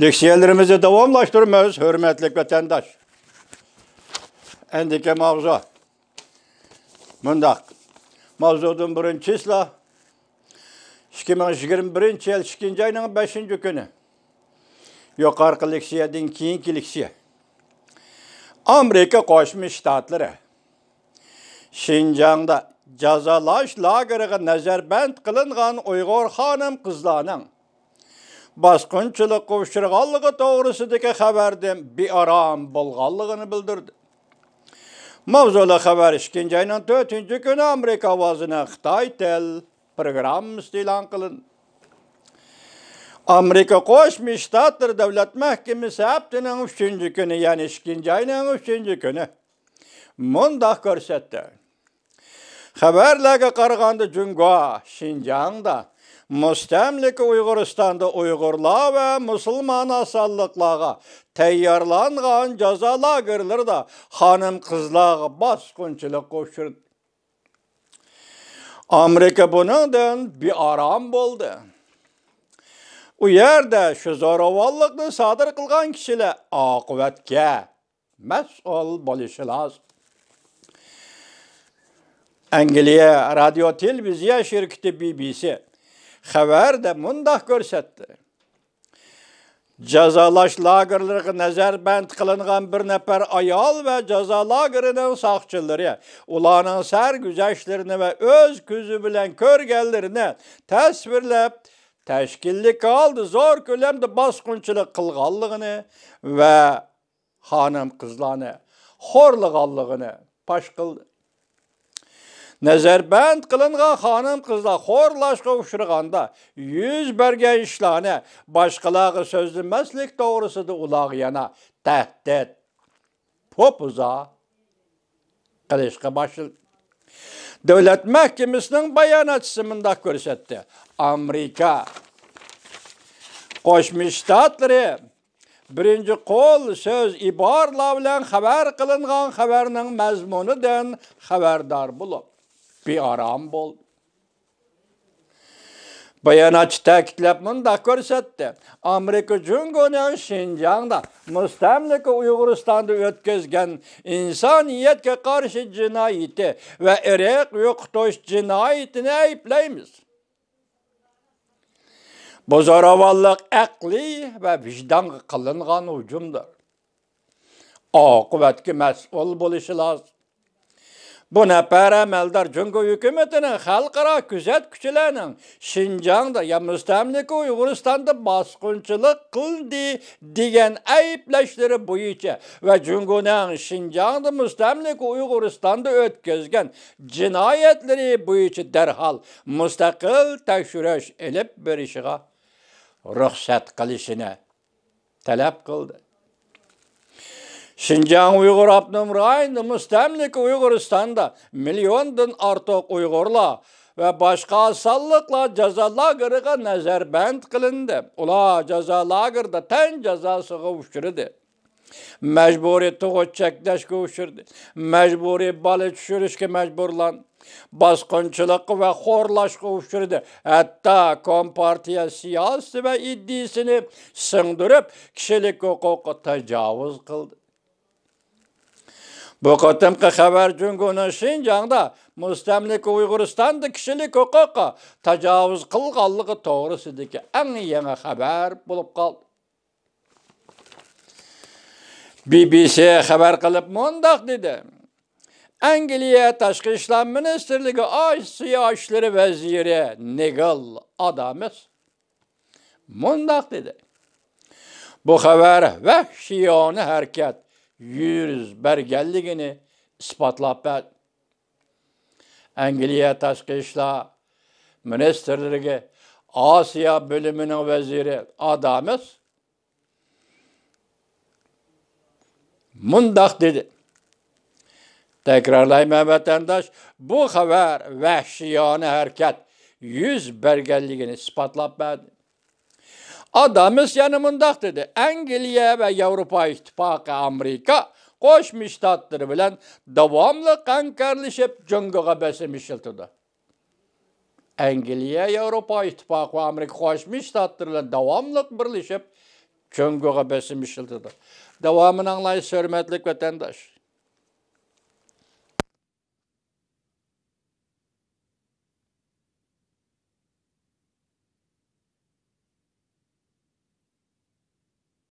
Leksiyalarımızı davamlaştırmamız, hürmetli vatandaş. Endiki mavzu. Mundaq. Mavzudun birinci islah 2021 yıl 2. ayının 5. günü. Yukarı leksiyadan keyinki leksiya. Amerika Qo'shma Shtatlari Şinjan'da jazalash lageriga nazarband qilingan Uyg'ur xonim-qizlarning bosqinchilikqa uchraganligi to'g'risidagi xabardan bearam bo'lganligini bildirdi. Mavzuli xabar 2. ayning 4. kuni Amerika ovozining Xitoy til programmasi e'lon qilindi. Amerika Qo'shma Shtatlar Davlat Mahkamasi haftaning 3. kuni, ya'ni 2. ayning 3. kuni mundaq ko'rsatdi. Xabarlarga qaraganda Jungo Şinjan'da mustamlika Uyg'uristonda Uyg'urlar va musulmon asalliqlarga tayyorlangan jazo lagerlarida xonim-qizlarga bosqinchilikqa uchradi. Amerika buningdan bearam bo'ldi. U yerda shu zo'ravonlikni sodir qilgan kishilar oqibatga mas'ul bo'lishi lozim. Angliya radio televiziya şirketi BBC xabarda mundaq ko'rsatdi. Jazolash lagerlariga nazarband qilingan bir nafar ayol va jazo lagerining soqchilari ularning sarguzashtlarini va o'z ko'zi bilan ko'rganlarini tasvirlab, tashkillik oldi zo'r ko'lamda bosqinchilik qilganligini va xonim-qizlarni xo'rlaganligini fosh qildi. Nazarband qilingan xonim-qizlar xo'rlashga uchraganda yuz bergan ishlarni boshqalarga so'zlamaslik to'g'risida ularga yana tahdid, popuza qilishga boshladi. Davlat mahkamasining bayonotchisi mundaq ko'rsatdi. Amerika Qo'shma Shtatlari birinchi qo'l so'z iborlar bilan xabar qilingan xabarning mazmunidan xabardor bo'lib bearam bo'ldi. Bayonotchi ta'kidlab mundaq ko'rsatdi. Amerika Jungoning Şinjan'da mustamlika Uyg'uristonda o'tkazgan insoniyatga qarshi jinoyati va irq yo'qotish jinoyatini ayblaymiz. Bu zo'ravonlik aqliy va vijdonga qilingan hujumdir. Oqibatga mas'ul bo'lishi lozim. Bu nafar amaldor Jungo hukumatining xalqaro kuzat kuchlarining Şinjan'da ya mustamlika Uyg'uristonda bosqinchilik qildi degan ayblashlari bo'yicha va Jungoning Şinjan'da mustamlika Uyg'uristonda o'tkazgan jinoyatlari bo'yicha darhol mustaqil tekshirish olib berishiga ruxsat qilishini talab qildi. Şinjan Uyghur Abnum rayonida mustamlika Uyg'uristonda milliondan ortiq Uyg'urlar va boshqa asalliqlar jazo lageriga nazarband qilindi. Ular jazo lagerida tan jazosiga uchradi. Majburiy tug'ut cheklashga uchradi. Majburiy bola tushirishga majburlandi. Bosqinchilikqa va xo'rlashga uchradi. Hatto kompartiya siyosati va iddiasini singdirib, kishilik huquqqa tajovuz qildi. Bu qatimqi xabar Jungoning Şinjan'da mustamlika Uyg'uristonda kishilik huquqqa tajovuz qilganligi to'g'risidagi eng yangi xabar bo'lib qoldi. BBC xabar qilib mundaq dedi. Angliya Tashqi ishlar ministrligi Osiyo ishlari vaziri Nigel Adams mundaq dedi. Bu xabar vahshiyona harakat yuz berganligini isbotlab berdi. Angliya Tashqi ishlar ministrligi Osiyo bo'limining vaziri Adams mundaq dedi. Takrorlayman vatandosh, bu xabar vahshiyona harakat yuz berganligini isbotlab berdi. Adams yana mundaq dedi. Angliya va Yevropa Ittifoqi Amerika Qo'shma Shtatlari bilan davomli hamkorlashib Jungoga bosim ishlatdi. Angliya, Yevropa Ittifoqi va Amerika Qo'shma Shtatlari bilan davomli birlashib Köngöğe besim işiltidi. Devamını anlayış hürmetlik vatandaş.